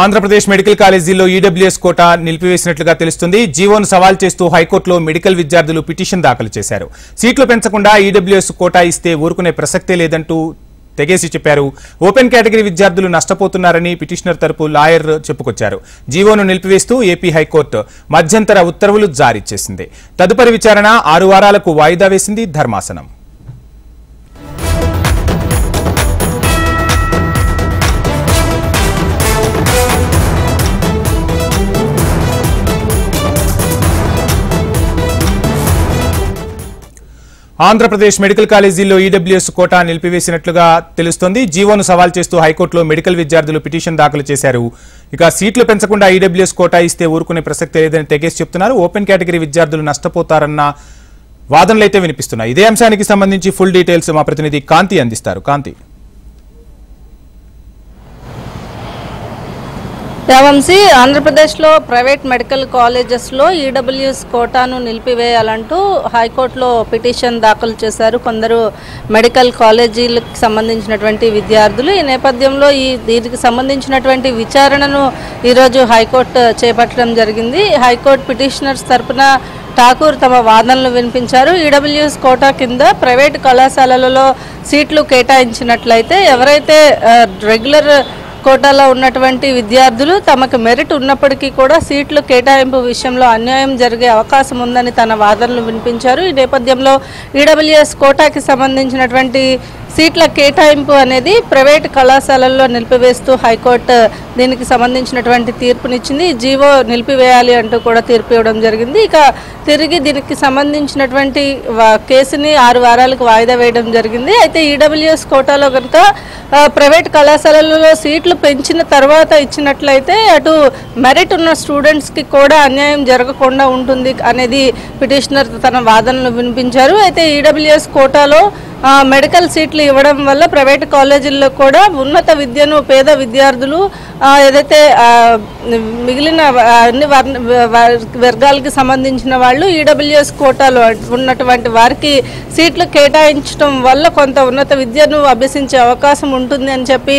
Andhra Pradesh medical కాలేజీలో EWS quota నిలిపివేసినట్లుగా తెలుస్తుంది. జీవోను సవాల్ చేస్తూ హైకోర్టులో మెడికల్ విద్యార్థులు పిటిషన్ దాఖలు చేశారు. సీట్లు పెంచకుండా ఈడబ్ల్యూఎస్ కోటా ఇస్తే ఊరుకునే ప్రసక్తే లేదంటూ తెగేసి చెప్పారు. ఓపెన్ కేటగిరీ విద్యార్థులు నష్టపోతున్నారని పిటిషనర్ తరపు లాయర్ చెప్పుకొచ్చారు. జీవోను నిలిపివేస్తూ ఏపీ హైకోర్టు మధ్యంతర ఉత్తర్వులు జారీ చేసింది. తదుపరి విచారణ 6 వారాలకు వాయిదా వేసింది ధర్మాసనం. ఆంధ్రప్రదేశ్ మెడికల్ కాలేజీలో ఈడబ్ల్యూఎస్ కోటా నిలిపివేసినట్లుగా తెలుస్తోంది. జీవోను సవాల్ చేస్తూ హైకోర్టులో మెడికల్ విద్యార్థులు పిటిషన్ దాఖలు చేశారు. ఇక సీట్లు పెంచకుండా ఈడబ్ల్యూఎస్ కోటా ఇస్తే ఊరుకునే ప్రసక్తి లేదని తెగేసి చెప్తున్నారు. ఓపెన్ కేటగిరీ విద్యార్థులు నష్టపోతారన్న వాదనలైతే వినిపిస్తున్నాయి. ఇదే అంశానికి సంబంధించి ఫుల్ డీటెయిల్స్ మా ప్రతినిధి కాంతి అందిస్తారు. కాంతి. వంశీ, ఆంధ్రప్రదేశ్లో ప్రైవేట్ మెడికల్ కాలేజెస్లో ఈడబ్ల్యూఎస్ కోటాను నిలిపివేయాలంటూ హైకోర్టులో పిటిషన్ దాఖలు చేశారు కొందరు మెడికల్ కాలేజీలకు సంబంధించినటువంటి విద్యార్థులు. ఈ నేపథ్యంలో దీనికి సంబంధించినటువంటి విచారణను ఈరోజు హైకోర్టు చేపట్టడం జరిగింది. హైకోర్టు పిటిషనర్స్ తరపున ఠాకూర్ తమ వాదనలు వినిపించారు. ఈడబ్ల్యూఎస్ కోటా కింద ప్రైవేటు కళాశాలలలో సీట్లు కేటాయించినట్లయితే ఎవరైతే రెగ్యులర్ కోటాలో ఉన్నటువంటి విద్యార్థులు తమకు మెరిట్ ఉన్నప్పటికీ కూడా సీట్లు కేటాయింపు విషయంలో అన్యాయం జరిగే అవకాశం ఉందని తన వాదనలు వినిపించారు. ఈ నేపథ్యంలో ఈడబ్ల్యూఎస్ కోటాకి సంబంధించినటువంటి సీట్ల కేటాయింపు అనేది ప్రైవేటు కళాశాలల్లో నిలిపివేస్తూ హైకోర్టు దీనికి సంబంధించినటువంటి తీర్పునిచ్చింది. జీవో నిలిపివేయాలి అంటూ కూడా తీర్పు ఇవ్వడం జరిగింది. ఇక తిరిగి దీనికి సంబంధించినటువంటి కేసుని 6 వారాలకు వాయిదా వేయడం జరిగింది. అయితే ఈడబ్ల్యూఎస్ కోటాలో కనుక ప్రైవేట్ కళాశాలలలో సీట్లు పెంచిన తర్వాత ఇచ్చినట్లయితే అటు మెరిట్ ఉన్న స్టూడెంట్స్కి కూడా అన్యాయం జరగకుండా ఉంటుంది అనేది పిటిషనర్ తన వాదనలు వినిపించారు. అయితే ఈడబ్ల్యూఎస్ కోటాలో మెడికల్ సీట్లు ఇవ్వడం వల్ల ప్రైవేట్ కాలేజీల్లో కూడా ఉన్నత విద్యను పేద విద్యార్థులు ఏదైతే మిగిలిన అన్ని వర్గాలకి సంబంధించిన వాళ్ళు ఈడబ్ల్యూఎస్ కోటాలో ఉన్నటువంటి వారికి సీట్లు కేటాయించడం వల్ల కొంత ఉన్నత విద్యను అభ్యసించే అవకాశం ఉంటుంది అని చెప్పి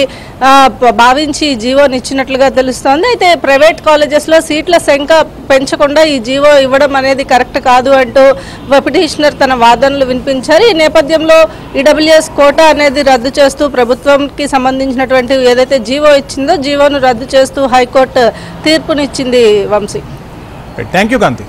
భావించి ఈ జీవోని ఇచ్చినట్లుగా తెలుస్తోంది. అయితే ప్రైవేట్ కాలేజెస్లో సీట్ల సంఖ్య పెంచకుండా ఈ జీవో ఇవ్వడం అనేది కరెక్ట్ కాదు అంటూ పిటిషనర్ తన వాదనలు వినిపించారు. ఈ నేపథ్యంలో ఈడబ్ల్యూఎస్ కోటా అనేది రద్దు చేస్తూ ప్రభుత్వంకి సంబంధించినటువంటి ఏదైతే జీవో ఇచ్చిందో జీవోను రద్దు చేస్తూ హైకోర్టు తీర్పునిచ్చింది. Vamsi, thank you Kanthi.